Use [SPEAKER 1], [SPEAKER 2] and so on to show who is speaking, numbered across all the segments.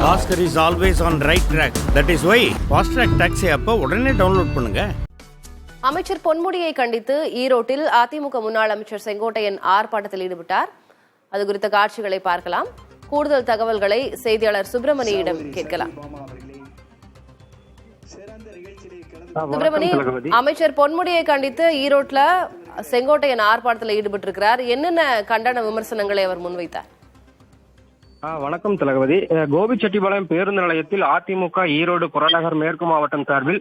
[SPEAKER 1] Bhaskar is always on right track. That is why Fast Track Taxi app உடனே download பண்ணுங்க.
[SPEAKER 2] அமைச்சர் பொன்முடியை கண்டித்து ஈரோட்டில் அதிமுக முன்னாள் அமைச்சர் செங்கோட்டையன் ஆர்ப்பாட்டத்தில் ஈடுபட்டார். அது குறித்த காட்சிகளை பார்க்கலாம். கூடுதல் தகவல்களை செய்தியாளர் சுப்பிரமணியிடம் கேட்கலாம். சுப்பிரமணி, அமைச்சர் பொன்முடியை கண்டித்து ஈரோட்ல செங்கோட்டையன் ஆர்ப்பாட்டத்தில் ஈடுபட்டு இருக்கிறார். என்னென்ன கண்டன விமர்சனங்களை அவர் முன்வைத்தார்?
[SPEAKER 3] வணக்கம் தளபதி. கோபிச்செட்டிப்பாளையம் பேருந்து நிலையத்தில் அதிமுக ஈரோடு புறநகர் மேற்கு மாவட்டம் சார்பில்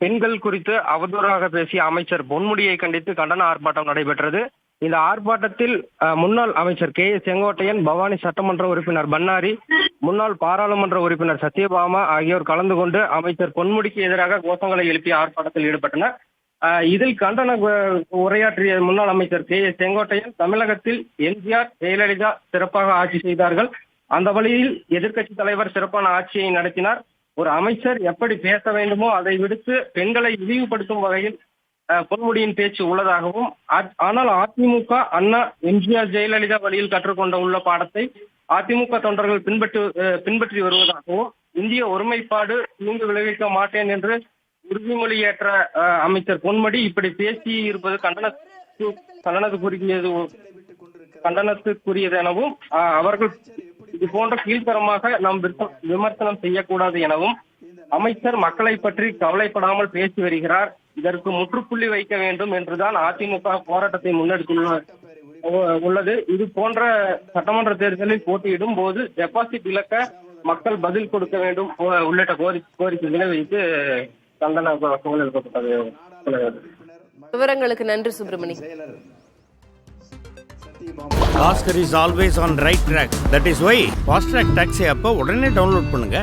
[SPEAKER 3] பெண்கள் குறித்து அவதூறாக பேசிய அமைச்சர் பொன்முடியை கண்டித்து கண்டன ஆர்ப்பாட்டம் நடைபெற்றது. இந்த ஆர்ப்பாட்டத்தில் முன்னாள் அமைச்சர் கே செங்கோட்டையன், பவானி சட்டமன்ற உறுப்பினர் பன்னாரி, முன்னாள் பாராளுமன்ற உறுப்பினர் சத்யபாமா ஆகியோர் கலந்து கொண்டு அமைச்சர் பொன்முடிக்கு எதிராக கோஷங்களை எழுப்பிய ஆர்ப்பாட்டத்தில் ஈடுபட்டனர். இதில் கண்டன உரையாற்றிய முன்னாள் அமைச்சர் கே செங்கோட்டையன், தமிழகத்தில் எம்ஜிஆர், ஜெயலலிதா சிறப்பாக ஆட்சி செய்தார்கள். அந்த வழியில் எதிர்க்கட்சி தலைவர் சிறப்பான ஆட்சியை நடத்தினார். ஒரு அமைச்சர் எப்படி பேச வேண்டுமோ அதை விடுத்து பெண்களை இழிவுபடுத்தும் வகையில் பொன்முடியின் பேச்சு உள்ளதாகவும், ஆனால் அதிமுக அண்ணா, எம்ஜிஆர், ஜெயலலிதா வழியில் கற்றுக்கொண்ட உள்ள பாடத்தை அதிமுக தொண்டர்கள் பின்பற்றி வருவதாகவும், இந்திய ஒருமைப்பாடு தீங்கு விளைவிக்க மாட்டேன் என்று உறுதிமொழி ஏற்ற அமைச்சர் பொன்முடி இப்படி பேசி இருப்பது கண்டனத்துக்குரியது எனவும், அவர்கள் இது போன்ற கீழ்த்தரமாக நாம் விமர்சனம் செய்யக்கூடாது எனவும், அமைச்சர் மக்களை பற்றி கவலைப்படாமல் பேசி வருகிறார், இதற்கு முற்றுப்புள்ளி வைக்க வேண்டும் என்றுதான் அதிமுக போராட்டத்தை உள்ளது. இது போன்ற சட்டமன்ற தேர்தலில் போட்டியிடும் போது டெபாசிட் இழக்க மக்கள் பதில் கொடுக்க வேண்டும் உள்ளிட்ட கோரிக்கைகளை வைத்து கண்டன குரல் எழுப்பப்பட்டது.
[SPEAKER 2] விவரங்களுக்கு நன்றி Subramani.
[SPEAKER 1] Bhaskar is always on right track. That is why Fast Track Taxi app உடனே டவுன்லோட் பண்ணுங்க.